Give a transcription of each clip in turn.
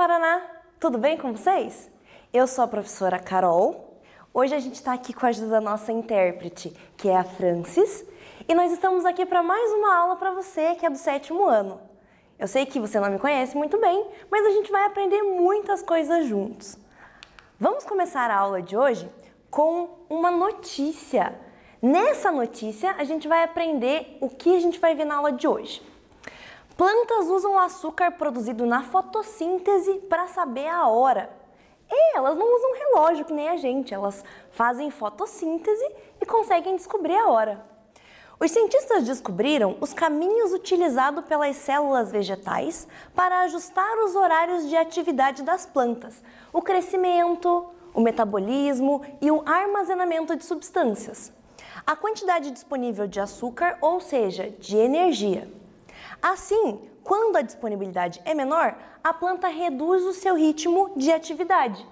Paraná! Tudo bem com vocês? Eu sou a professora Carol. Hoje a gente está aqui com a ajuda da nossa intérprete, que é a Francis, e nós estamos aqui para mais uma aula para você que é do 7º ano. Eu sei que você não me conhece muito bem, mas a gente vai aprender muitas coisas juntos. Vamos começar a aula de hoje com uma notícia. Nessa notícia, a gente vai aprender o que a gente vai ver na aula de hoje. Plantas usam o açúcar produzido na fotossíntese para saber a hora. E elas não usam relógio que nem a gente, elas fazem fotossíntese e conseguem descobrir a hora. Os cientistas descobriram os caminhos utilizados pelas células vegetais para ajustar os horários de atividade das plantas, o crescimento, o metabolismo e o armazenamento de substâncias, a quantidade disponível de açúcar, ou seja, de energia. Assim, quando a disponibilidade é menor, a planta reduz o seu ritmo de atividade.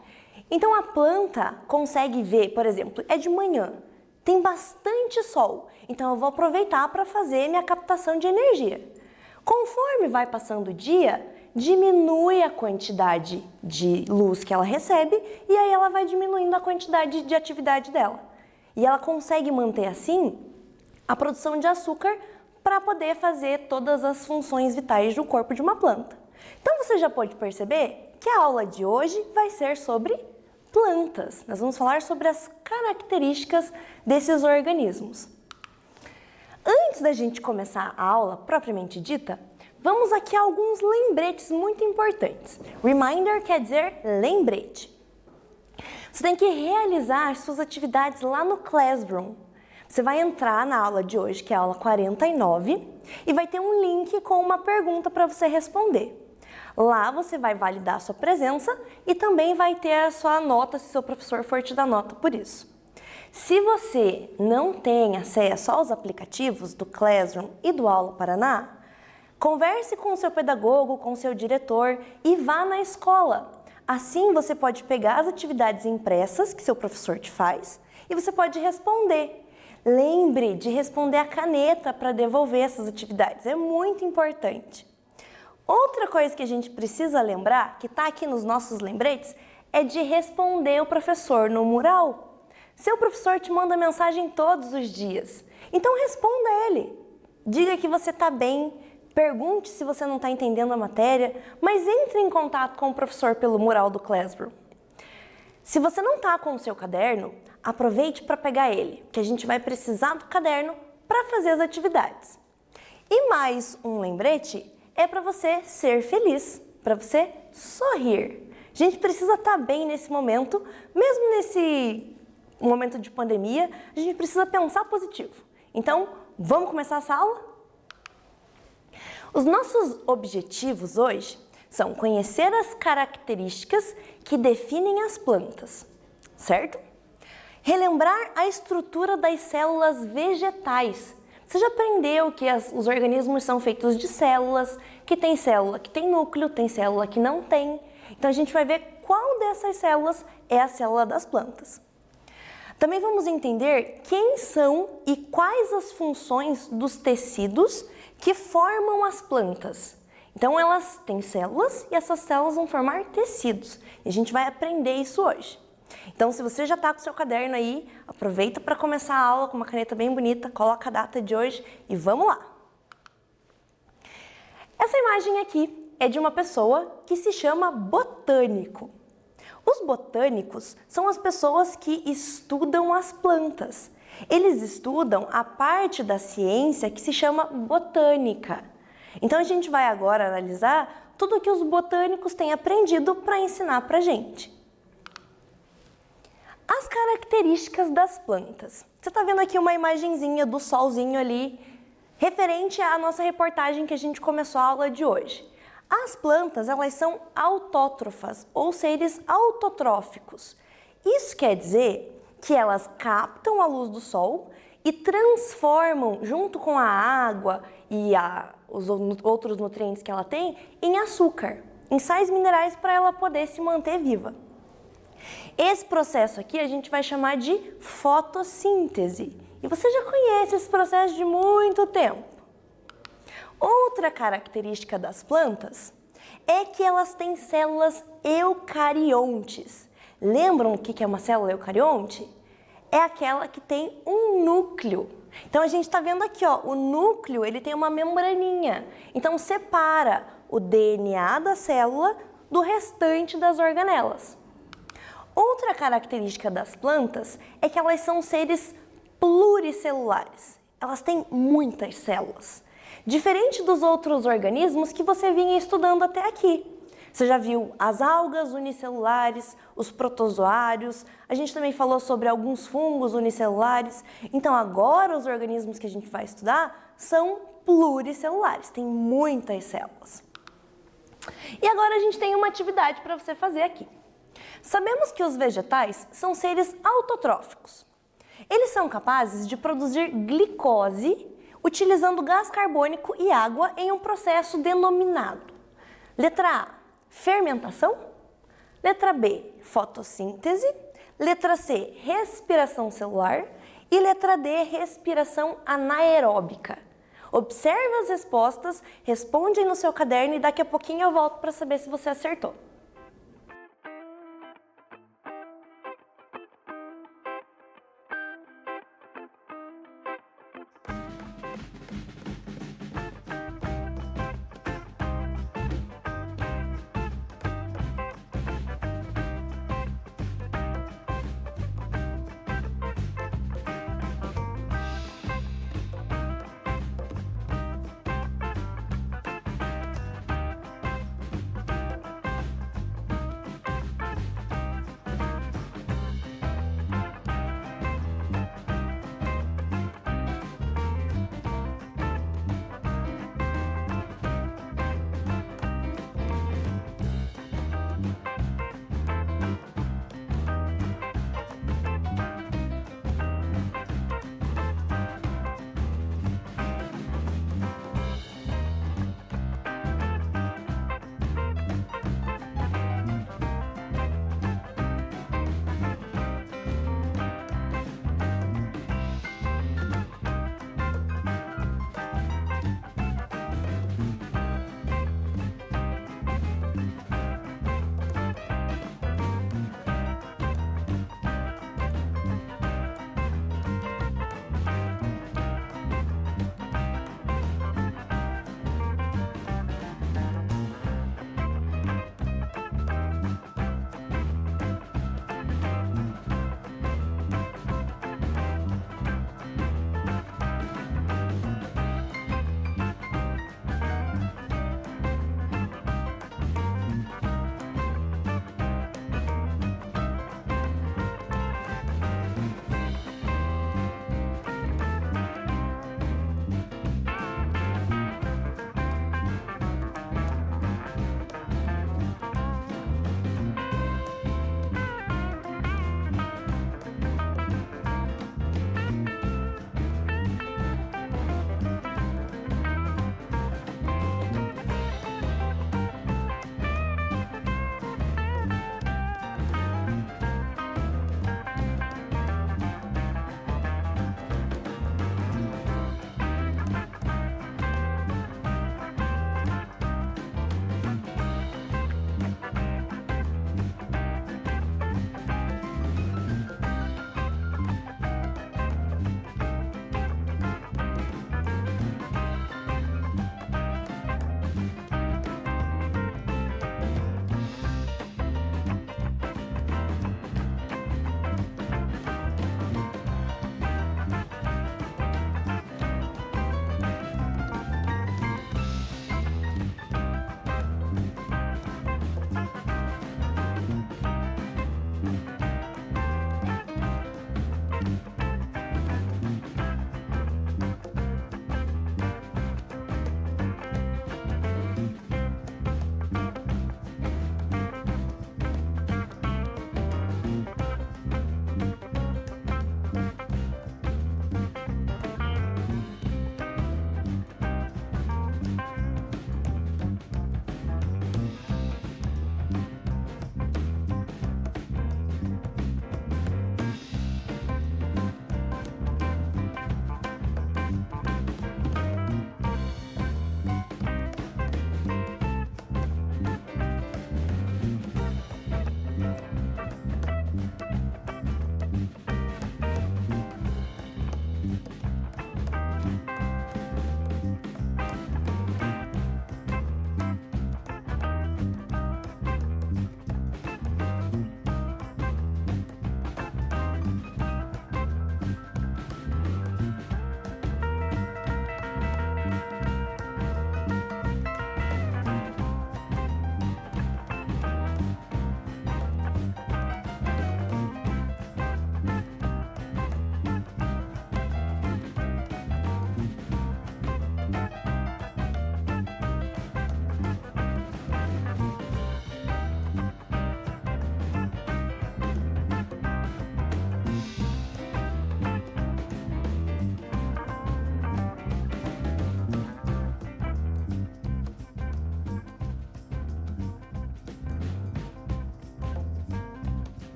Então a planta consegue ver, por exemplo, é de manhã, tem bastante sol, então eu vou aproveitar para fazer minha captação de energia. Conforme vai passando o dia, diminui a quantidade de luz que ela recebe e aí ela vai diminuindo a quantidade de atividade dela. E ela consegue manter assim a produção de açúcar para poder fazer todas as funções vitais do corpo de uma planta. Então você já pode perceber que a aula de hoje vai ser sobre plantas. Nós vamos falar sobre as características desses organismos. Antes da gente começar a aula propriamente dita, vamos aqui a alguns lembretes muito importantes. Reminder quer dizer lembrete. Você tem que realizar suas atividades lá no Classroom. Você vai entrar na aula de hoje, que é a aula 49, e vai ter um link com uma pergunta para você responder. Lá você vai validar a sua presença e também vai ter a sua nota, se seu professor for te dar nota por isso. Se você não tem acesso aos aplicativos do Classroom e do Aula Paraná, converse com o seu pedagogo, com o seu diretor e vá na escola. Assim você pode pegar as atividades impressas que seu professor te faz e você pode responder. Lembre de responder a caneta para devolver essas atividades, é muito importante. Outra coisa que a gente precisa lembrar, que está aqui nos nossos lembretes, é de responder o professor no mural. Seu professor te manda mensagem todos os dias, então responda ele. Diga que você está bem, pergunte se você não está entendendo a matéria, mas entre em contato com o professor pelo mural do Classroom. Se você não está com o seu caderno, aproveite para pegar ele, que a gente vai precisar do caderno para fazer as atividades. E mais um lembrete é para você ser feliz, para você sorrir. A gente precisa estar bem nesse momento, mesmo nesse momento de pandemia, a gente precisa pensar positivo. Então, vamos começar essa aula? Os nossos objetivos hoje são conhecer as características que definem as plantas, certo? Relembrar a estrutura das células vegetais. Você já aprendeu que os organismos são feitos de células, que tem célula que tem núcleo, tem célula que não tem. Então a gente vai ver qual dessas células é a célula das plantas. Também vamos entender quem são e quais as funções dos tecidos que formam as plantas. Então elas têm células e essas células vão formar tecidos. E a gente vai aprender isso hoje. Então se você já está com o seu caderno aí, aproveita para começar a aula com uma caneta bem bonita, coloca a data de hoje e vamos lá! Essa imagem aqui é de uma pessoa que se chama botânico. Os botânicos são as pessoas que estudam as plantas. Eles estudam a parte da ciência que se chama botânica. Então a gente vai agora analisar tudo o que os botânicos têm aprendido para ensinar para a gente. As características das plantas. Você está vendo aqui uma imagenzinha do solzinho ali, referente à nossa reportagem que a gente começou a aula de hoje. As plantas, elas são autótrofas, ou seres autotróficos. Isso quer dizer que elas captam a luz do sol e transformam, junto com a água e os outros nutrientes que ela tem, em açúcar, em sais minerais para ela poder se manter viva. Esse processo aqui a gente vai chamar de fotossíntese. E você já conhece esse processo de muito tempo. Outra característica das plantas é que elas têm células eucariontes. Lembram o que é uma célula eucarionte? É aquela que tem um núcleo. Então a gente está vendo aqui, ó, o núcleo ele tem uma membraninha. Então separa o DNA da célula do restante das organelas. Outra característica das plantas é que elas são seres pluricelulares. Elas têm muitas células. Diferente dos outros organismos que você vinha estudando até aqui. Você já viu as algas unicelulares, os protozoários, a gente também falou sobre alguns fungos unicelulares. Então agora os organismos que a gente vai estudar são pluricelulares, têm muitas células. E agora a gente tem uma atividade para você fazer aqui. Sabemos que os vegetais são seres autotróficos. Eles são capazes de produzir glicose utilizando gás carbônico e água em um processo denominado: letra A, fermentação; letra B, fotossíntese; letra C, respiração celular; e letra D, respiração anaeróbica. Observe as respostas, responde aí no seu caderno e daqui a pouquinho eu volto para saber se você acertou.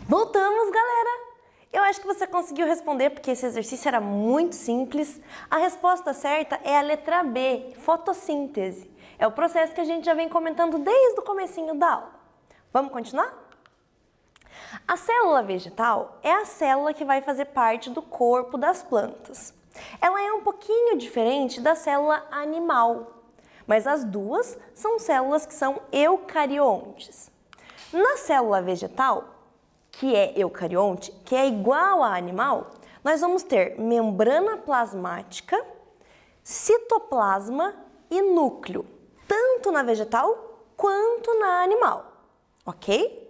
Voltamos, galera! Eu acho que você conseguiu responder porque esse exercício era muito simples. A resposta certa é a letra B, fotossíntese. É o processo que a gente já vem comentando desde o comecinho da aula. Vamos continuar? A célula vegetal é a célula que vai fazer parte do corpo das plantas. Ela é um pouquinho diferente da célula animal, mas as duas são células que são eucariontes. Na célula vegetal, que é eucarionte, que é igual a animal, nós vamos ter membrana plasmática, citoplasma e núcleo, tanto na vegetal quanto na animal, ok?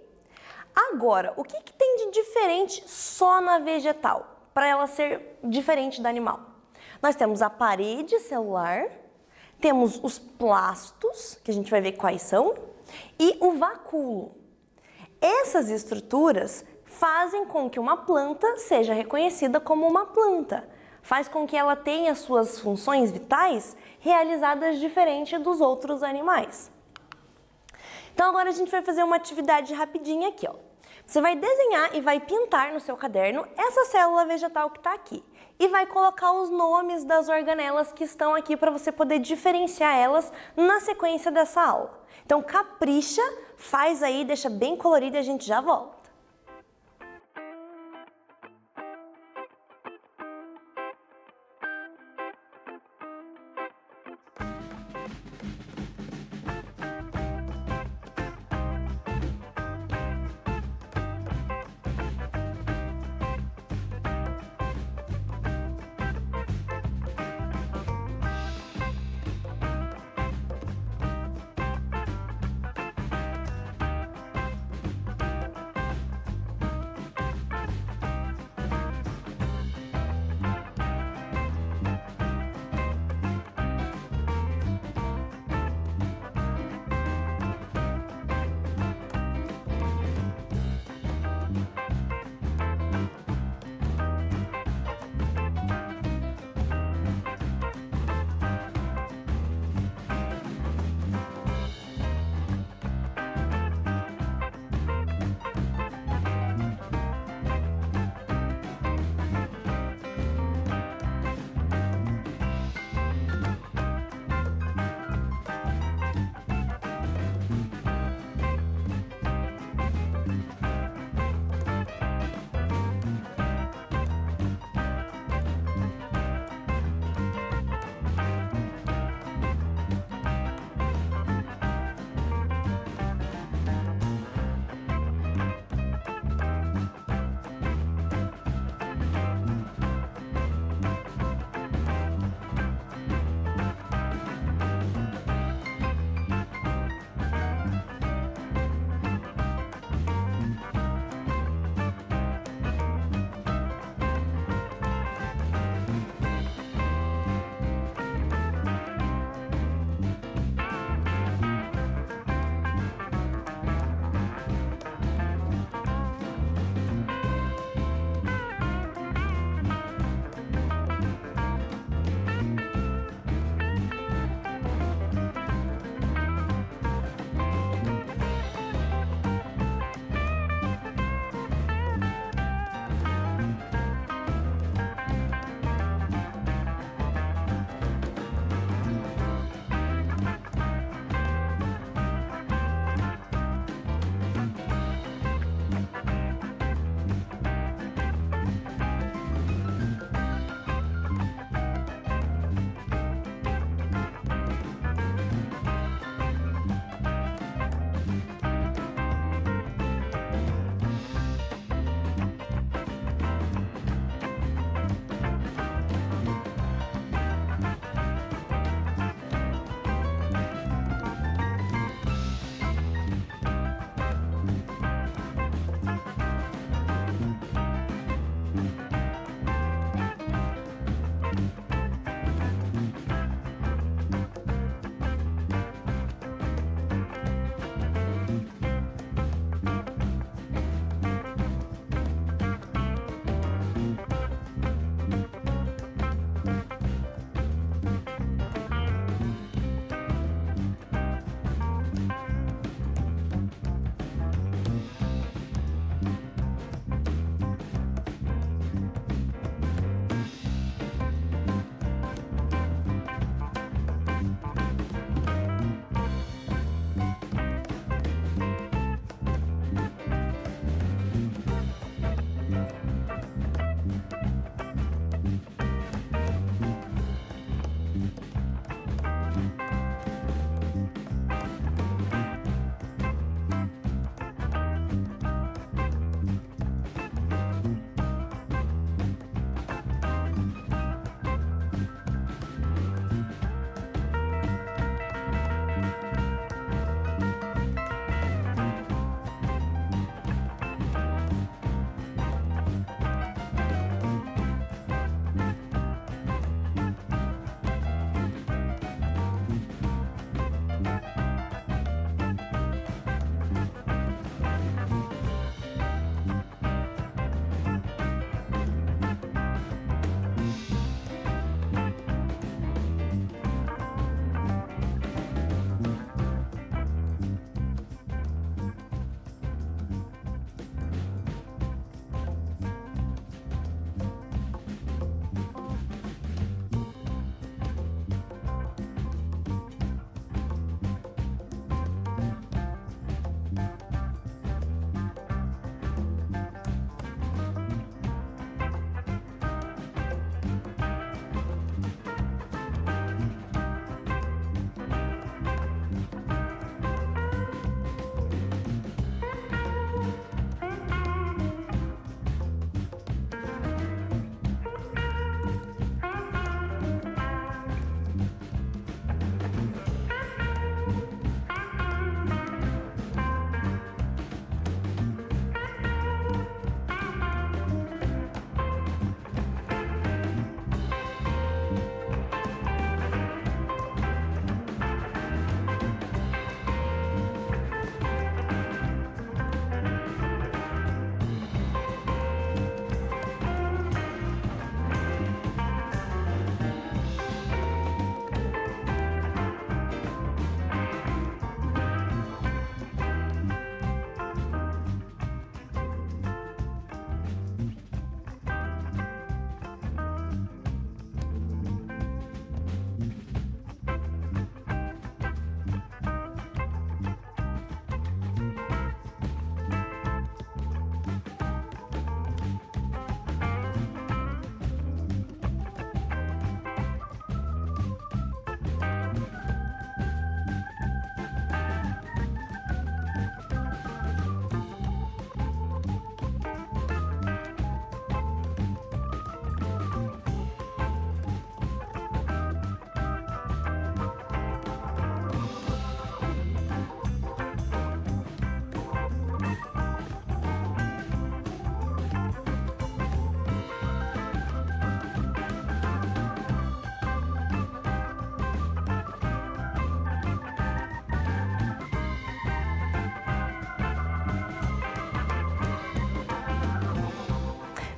Agora, o que tem de diferente só na vegetal, para ela ser diferente da animal? Nós temos a parede celular, temos os plastos, que a gente vai ver quais são, e o vacúolo. Essas estruturas fazem com que uma planta seja reconhecida como uma planta, faz com que ela tenha suas funções vitais realizadas diferente dos outros animais. Então agora a gente vai fazer uma atividade rapidinha aqui, ó. Você vai desenhar e vai pintar no seu caderno essa célula vegetal que está aqui e vai colocar os nomes das organelas que estão aqui para você poder diferenciar elas na sequência dessa aula. Então capricha, faz aí, deixa bem colorido e a gente já volta.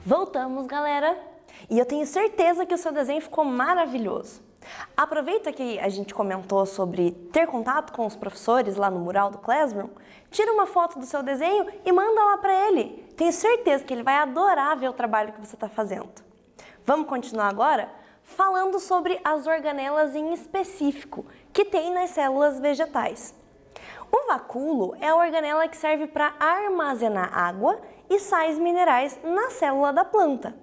Voltamos, galera! E eu tenho certeza que o seu desenho ficou maravilhoso. Aproveita que a gente comentou sobre ter contato com os professores lá no mural do Classroom, tira uma foto do seu desenho e manda lá para ele. Tenho certeza que ele vai adorar ver o trabalho que você está fazendo. Vamos continuar agora falando sobre as organelas em específico que tem nas células vegetais. O vacúolo é a organela que serve para armazenar água e sais minerais na célula da planta.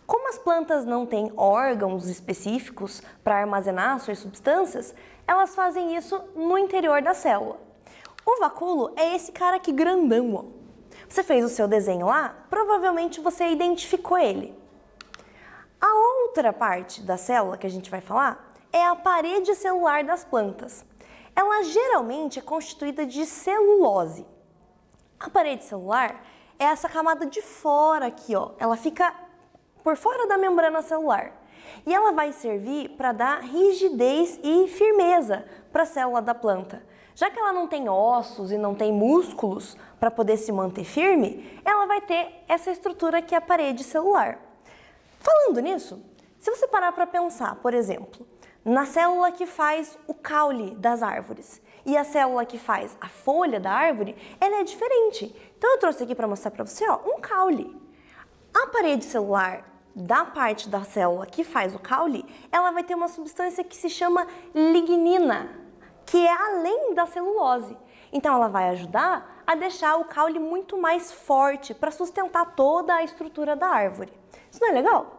Como as plantas não têm órgãos específicos para armazenar suas substâncias, elas fazem isso no interior da célula. O vacúolo é esse cara aqui grandão, ó. Você fez o seu desenho lá, provavelmente você identificou ele. A outra parte da célula que a gente vai falar é a parede celular das plantas. Ela geralmente é constituída de celulose. A parede celular é essa camada de fora aqui, ó. Ela fica por fora da membrana celular. E ela vai servir para dar rigidez e firmeza para a célula da planta. Já que ela não tem ossos e não tem músculos para poder se manter firme, ela vai ter essa estrutura que é a parede celular. Falando nisso, se você parar para pensar, por exemplo, na célula que faz o caule das árvores e a célula que faz a folha da árvore, ela é diferente. Então eu trouxe aqui para mostrar para você, ó, um caule. A parede celular da parte da célula que faz o caule, ela vai ter uma substância que se chama lignina, que é além da celulose. Então ela vai ajudar a deixar o caule muito mais forte para sustentar toda a estrutura da árvore. Isso não é legal?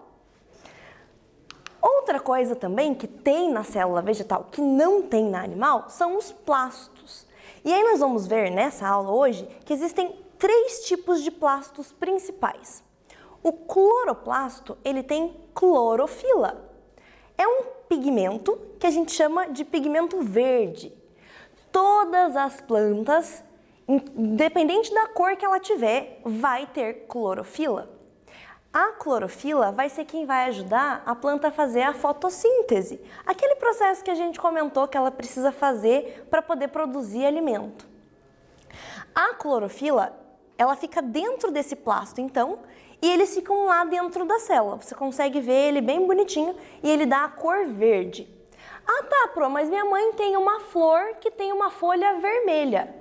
Outra coisa também que tem na célula vegetal que não tem na animal são os plastos. E aí nós vamos ver nessa aula hoje que existem 3 tipos de plastos principais. O cloroplasto, ele tem clorofila. É um pigmento que a gente chama de pigmento verde. Todas as plantas, independente da cor que ela tiver, vai ter clorofila. A clorofila vai ser quem vai ajudar a planta a fazer a fotossíntese, aquele processo que a gente comentou que ela precisa fazer para poder produzir alimento. A clorofila, ela fica dentro desse plasto, então, e eles ficam lá dentro da célula. Você consegue ver ele bem bonitinho e ele dá a cor verde. Ah tá, Pro, mas minha mãe tem uma flor que tem uma folha vermelha.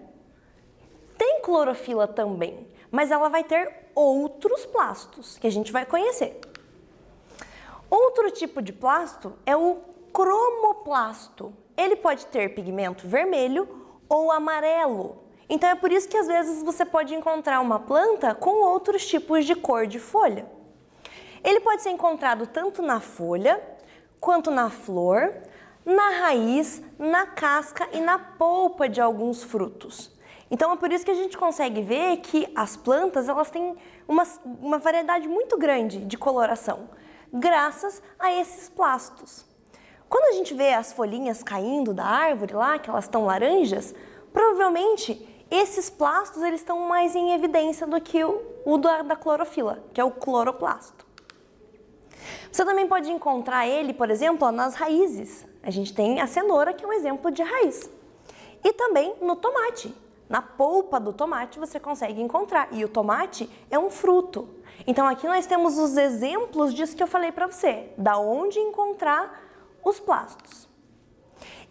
Tem clorofila também, mas ela vai ter outros plastos que a gente vai conhecer. Outro tipo de plasto é o cromoplasto. Ele pode ter pigmento vermelho ou amarelo. Então é por isso que às vezes você pode encontrar uma planta com outros tipos de cor de folha. Ele pode ser encontrado tanto na folha, quanto na flor, na raiz, na casca e na polpa de alguns frutos. Então é por isso que a gente consegue ver que as plantas elas têm uma variedade muito grande de coloração, graças a esses plastos. Quando a gente vê as folhinhas caindo da árvore lá, que elas estão laranjas, provavelmente esses plastos eles estão mais em evidência do que o da clorofila, que é o cloroplasto. Você também pode encontrar ele, por exemplo, nas raízes. A gente tem a cenoura, que é um exemplo de raiz. E também no tomate. Na polpa do tomate você consegue encontrar. E o tomate é um fruto. Então aqui nós temos os exemplos disso que eu falei para você. Da onde encontrar os plastos.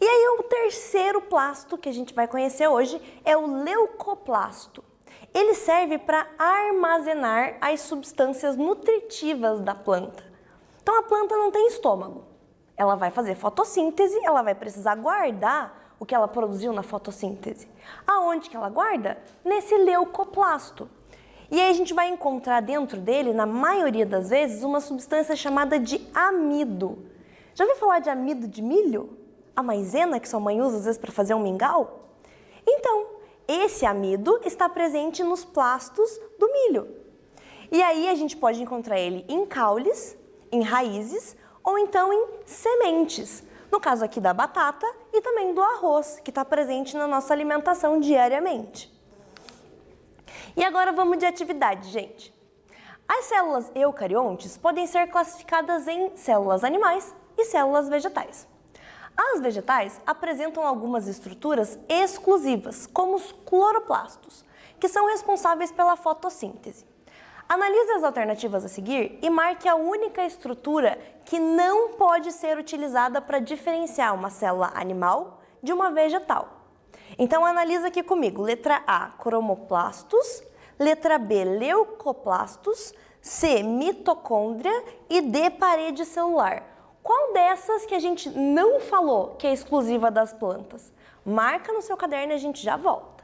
E aí o terceiro plasto que a gente vai conhecer hoje é o leucoplasto. Ele serve para armazenar as substâncias nutritivas da planta. Então a planta não tem estômago. Ela vai fazer fotossíntese, ela vai precisar guardar o que ela produziu na fotossíntese. Aonde que ela guarda? Nesse leucoplasto. E aí a gente vai encontrar dentro dele, na maioria das vezes, uma substância chamada de amido. Já ouviu falar de amido de milho? A maisena que sua mãe usa às vezes para fazer um mingau? Então, esse amido está presente nos plastos do milho. E aí a gente pode encontrar ele em caules, em raízes ou então em sementes. No caso aqui da batata e também do arroz, que está presente na nossa alimentação diariamente. E agora vamos de atividade, gente. As células eucariontes podem ser classificadas em células animais e células vegetais. As vegetais apresentam algumas estruturas exclusivas, como os cloroplastos, que são responsáveis pela fotossíntese. Analise as alternativas a seguir e marque a única estrutura que não pode ser utilizada para diferenciar uma célula animal de uma vegetal. Então analisa aqui comigo. Letra A, cromoplastos. Letra B, leucoplastos. C, mitocôndria. E D, parede celular. Qual dessas que a gente não falou que é exclusiva das plantas? Marca no seu caderno e a gente já volta.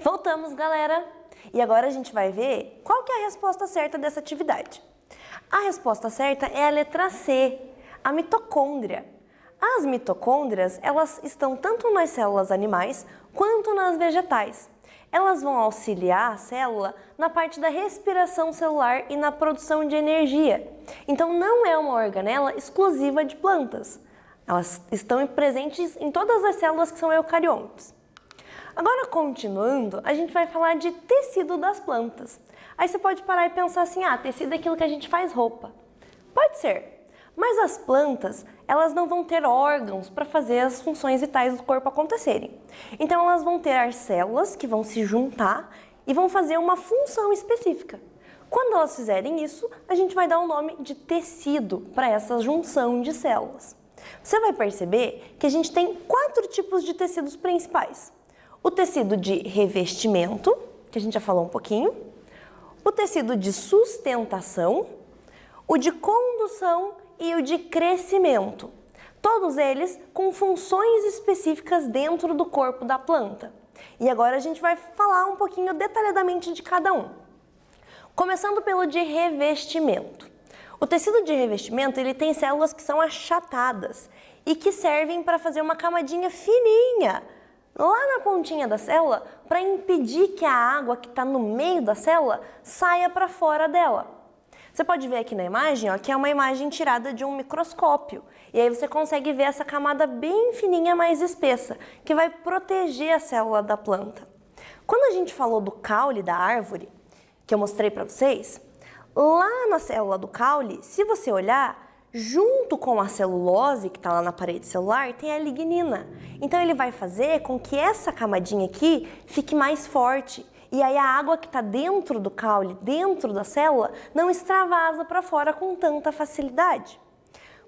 Voltamos, galera! E agora a gente vai ver qual que é a resposta certa dessa atividade. A resposta certa é a letra C, a mitocôndria. As mitocôndrias, elas estão tanto nas células animais quanto nas vegetais. Elas vão auxiliar a célula na parte da respiração celular e na produção de energia. Então não é uma organela exclusiva de plantas. Elas estão presentes em todas as células que são eucariontes. Agora, continuando, a gente vai falar de tecido das plantas. Aí você pode parar e pensar assim, tecido é aquilo que a gente faz roupa. Pode ser, mas as plantas, elas não vão ter órgãos para fazer as funções vitais do corpo acontecerem. Então, elas vão ter as células que vão se juntar e vão fazer uma função específica. Quando elas fizerem isso, a gente vai dar o nome de tecido para essa junção de células. Você vai perceber que a gente tem 4 tipos de tecidos principais. O tecido de revestimento, que a gente já falou um pouquinho, o tecido de sustentação, o de condução e o de crescimento. Todos eles com funções específicas dentro do corpo da planta. E agora a gente vai falar um pouquinho detalhadamente de cada um. Começando pelo de revestimento. O tecido de revestimento, ele tem células que são achatadas e que servem para fazer uma camadinha fininha lá na pontinha da célula para impedir que a água que está no meio da célula saia para fora dela. Você pode ver aqui na imagem, que é uma imagem tirada de um microscópio. E aí você consegue ver essa camada bem fininha, mais espessa, que vai proteger a célula da planta. Quando a gente falou do caule da árvore, que eu mostrei para vocês, lá na célula do caule, se você olhar, junto com a celulose que está lá na parede celular, tem a lignina. Então ele vai fazer com que essa camadinha aqui fique mais forte. E aí a água que está dentro do caule, dentro da célula, não extravasa para fora com tanta facilidade.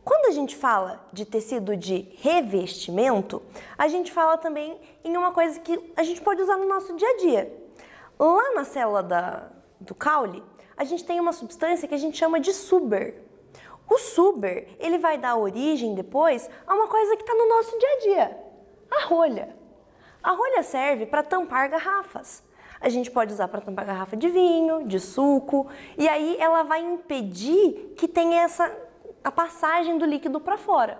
Quando a gente fala de tecido de revestimento, a gente fala também em uma coisa que a gente pode usar no nosso dia a dia. Lá na célula do caule, a gente tem uma substância que a gente chama de suber. O suber, ele vai dar origem depois a uma coisa que está no nosso dia a dia, a rolha. A rolha serve para tampar garrafas. A gente pode usar para tampar garrafa de vinho, de suco, e aí ela vai impedir que tenha a passagem do líquido para fora.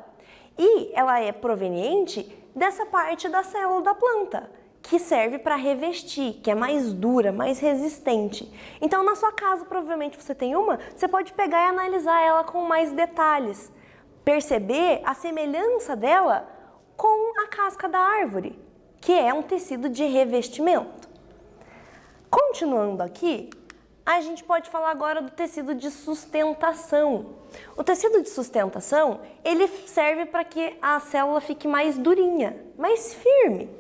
E ela é proveniente dessa parte da célula da planta, que serve para revestir, que é mais dura, mais resistente. Então, na sua casa, provavelmente você tem uma, você pode pegar e analisar ela com mais detalhes. Perceber a semelhança dela com a casca da árvore, que é um tecido de revestimento. Continuando aqui, a gente pode falar agora do tecido de sustentação. O tecido de sustentação, ele serve para que a célula fique mais durinha, mais firme.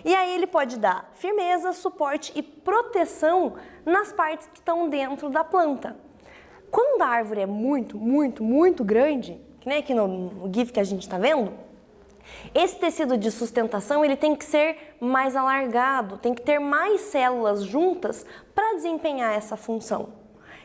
E aí ele pode dar firmeza, suporte e proteção nas partes que estão dentro da planta. Quando a árvore é muito grande, que nem aqui no GIF que a gente está vendo, esse tecido de sustentação ele tem que ser mais alargado, tem que ter mais células juntas para desempenhar essa função.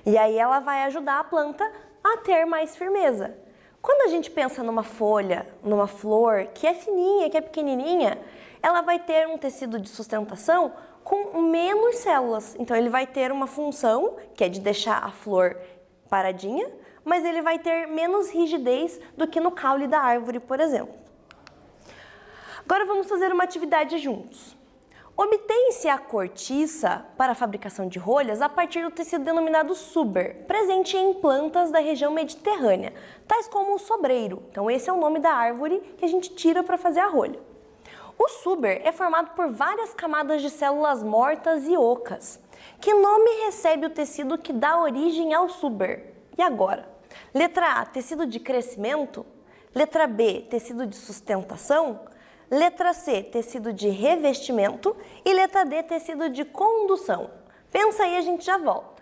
E aí ela vai ajudar a planta a ter mais firmeza. Quando a gente pensa numa folha, numa flor que é fininha, que é pequenininha, ela vai ter um tecido de sustentação com menos células. Então ele vai ter uma função, que é de deixar a flor paradinha, mas ele vai ter menos rigidez do que no caule da árvore, por exemplo. Agora vamos fazer uma atividade juntos. Obtém-se a cortiça para a fabricação de rolhas a partir do tecido denominado suber, presente em plantas da região mediterrânea, tais como o sobreiro. Então esse é o nome da árvore que a gente tira para fazer a rolha. O suber é formado por várias camadas de células mortas e ocas. Que nome recebe o tecido que dá origem ao suber? E agora? Letra A, tecido de crescimento. Letra B, tecido de sustentação. Letra C, tecido de revestimento. E letra D, tecido de condução. Pensa aí, a gente já volta.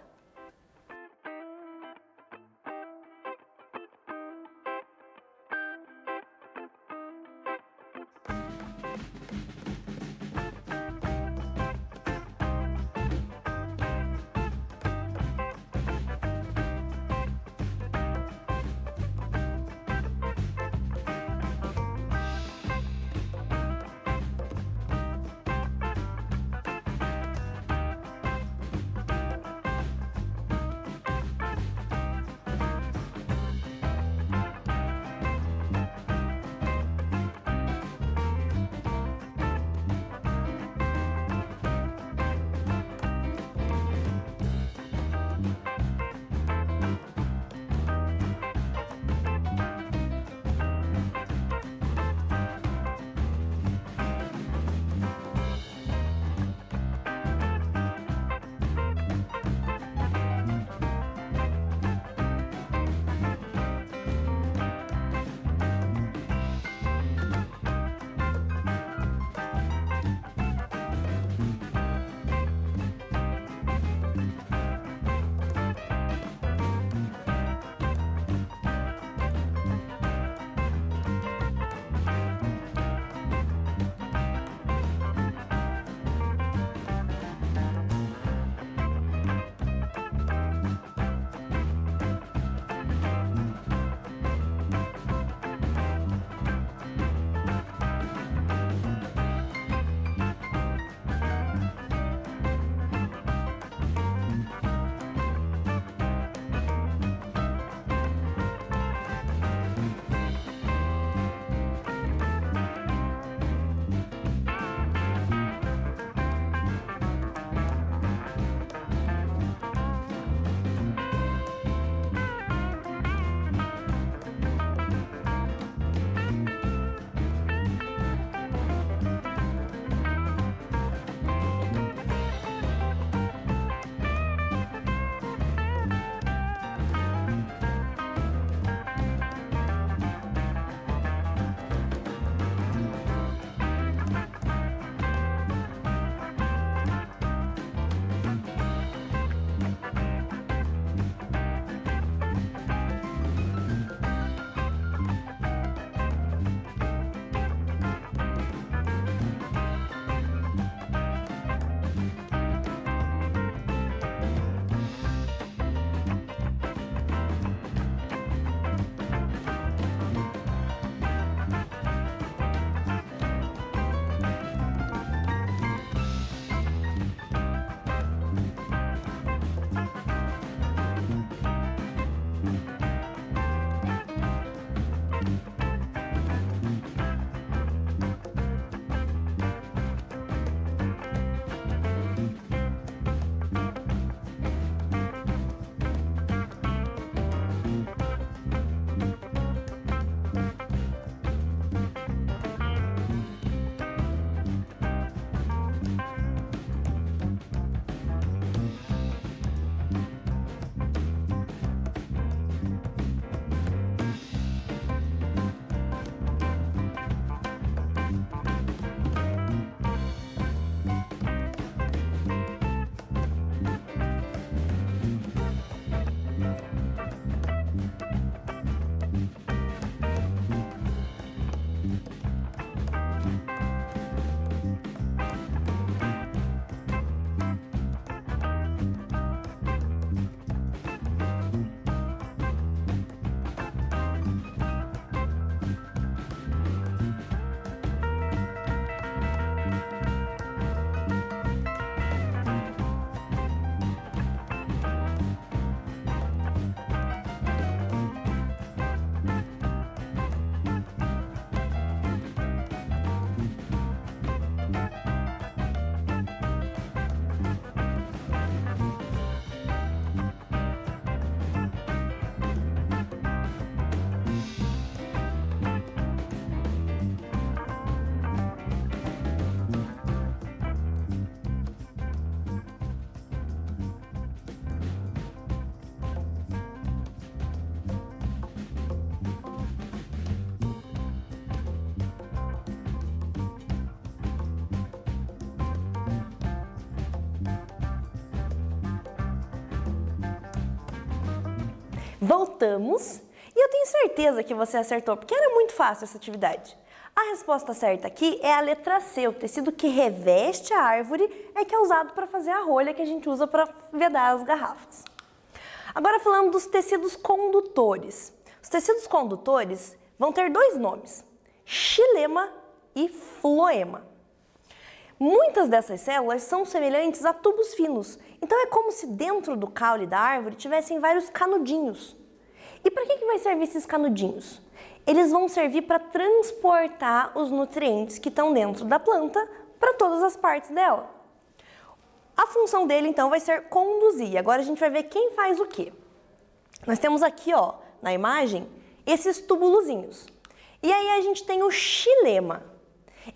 Voltamos e eu tenho certeza que você acertou, porque era muito fácil essa atividade. A resposta certa aqui é a letra C, o tecido que reveste a árvore é que é usado para fazer a rolha que a gente usa para vedar as garrafas. Agora falando dos tecidos condutores. Os tecidos condutores vão ter dois nomes, xilema e floema. Muitas dessas células são semelhantes a tubos finos, então é como se dentro do caule da árvore tivessem vários canudinhos. E para que vai servir esses canudinhos? Eles vão servir para transportar os nutrientes que estão dentro da planta para todas as partes dela. A função dele, então, vai ser conduzir. Agora a gente vai ver quem faz o quê. Nós temos aqui, ó, na imagem, esses tubulozinhos. E aí a gente tem o xilema.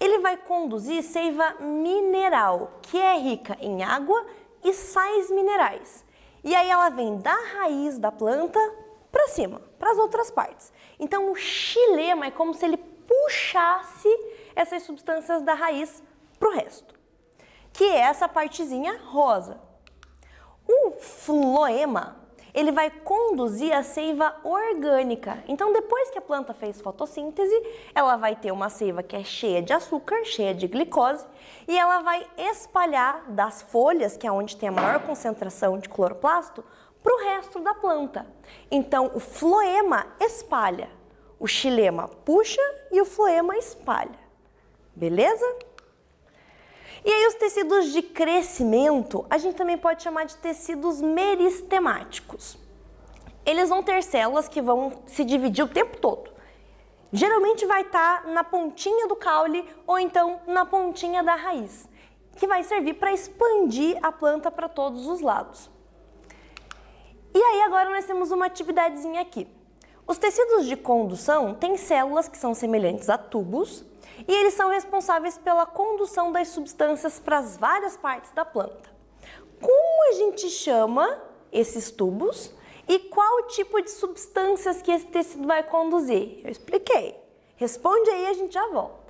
Ele vai conduzir seiva mineral, que é rica em água e sais minerais. E aí ela vem da raiz da planta para cima, para as outras partes. Então o xilema é como se ele puxasse essas substâncias da raiz para o resto, que é essa partezinha rosa. O floema, ele vai conduzir a seiva orgânica. Então, depois que a planta fez fotossíntese, ela vai ter uma seiva que é cheia de açúcar, cheia de glicose, e ela vai espalhar das folhas, que é onde tem a maior concentração de cloroplasto, para o resto da planta. Então, o floema espalha, o xilema puxa e o floema espalha. Beleza? E aí os tecidos de crescimento, a gente também pode chamar de tecidos meristemáticos. Eles vão ter células que vão se dividir o tempo todo. Geralmente vai estar na pontinha do caule ou então na pontinha da raiz, que vai servir para expandir a planta para todos os lados. E aí agora nós temos uma atividadezinha aqui. Os tecidos de condução têm células que são semelhantes a tubos, e eles são responsáveis pela condução das substâncias para as várias partes da planta. Como a gente chama esses tubos e qual o tipo de substâncias que esse tecido vai conduzir? Eu expliquei. Responde aí e a gente já volta.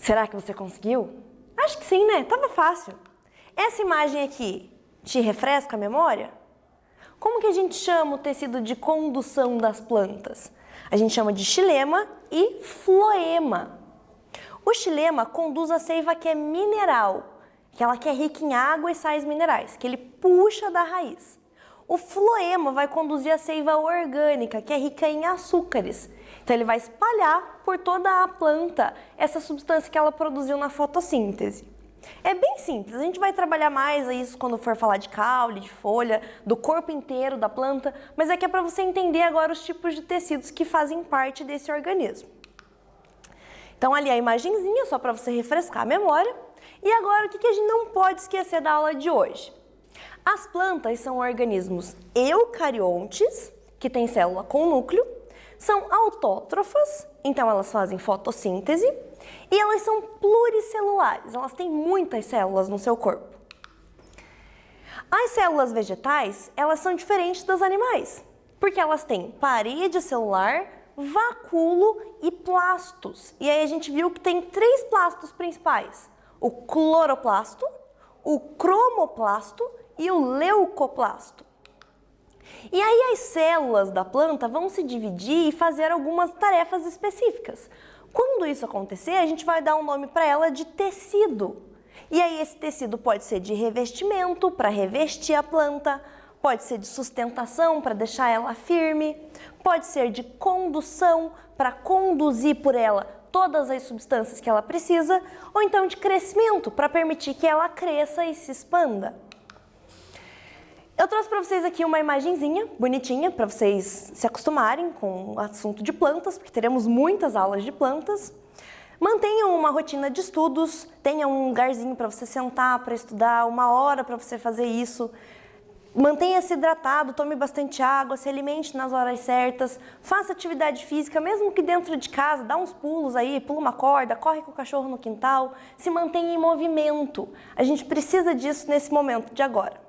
Será que você conseguiu? Acho que sim, né? Tava fácil. Essa imagem aqui te refresca a memória? Como que a gente chama o tecido de condução das plantas? A gente chama de xilema e floema. O xilema conduz a seiva que é mineral, aquela que é rica em água e sais minerais, que ele puxa da raiz. O floema vai conduzir a seiva orgânica, que é rica em açúcares. Então ele vai espalhar por toda a planta essa substância que ela produziu na fotossíntese. É bem simples, a gente vai trabalhar mais isso quando for falar de caule, de folha, do corpo inteiro da planta, mas é que é para você entender agora os tipos de tecidos que fazem parte desse organismo. Então ali a imagenzinha, só para você refrescar a memória. E agora o que a gente não pode esquecer da aula de hoje? As plantas são organismos eucariontes, que têm célula com núcleo, são autótrofas, então elas fazem fotossíntese, e elas são pluricelulares, elas têm muitas células no seu corpo. As células vegetais, elas são diferentes das animais, porque elas têm parede celular, vacúolo e plastos. E aí a gente viu que tem 3 plastos principais: o cloroplasto, o cromoplasto e o leucoplasto. E aí as células da planta vão se dividir e fazer algumas tarefas específicas. Quando isso acontecer, a gente vai dar um nome para ela de tecido. E aí esse tecido pode ser de revestimento, para revestir a planta, pode ser de sustentação, para deixar ela firme, pode ser de condução, para conduzir por ela todas as substâncias que ela precisa, ou então de crescimento, para permitir que ela cresça e se expanda. Eu trouxe para vocês aqui uma imagenzinha bonitinha para vocês se acostumarem com o assunto de plantas, porque teremos muitas aulas de plantas. Mantenham uma rotina de estudos, tenha um lugarzinho para você sentar, para estudar, 1 hora para você fazer isso. Mantenha-se hidratado, tome bastante água, se alimente nas horas certas, faça atividade física, mesmo que dentro de casa, dá uns pulos aí, pula uma corda, corre com o cachorro no quintal, se mantenha em movimento. A gente precisa disso nesse momento de agora.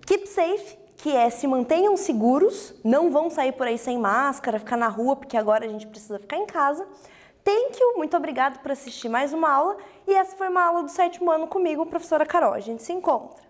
Keep safe, que é se mantenham seguros, não vão sair por aí sem máscara, ficar na rua, porque agora a gente precisa ficar em casa. Thank you, muito obrigado por assistir mais uma aula, e essa foi uma aula do 7º ano comigo, professora Carol. A gente se encontra.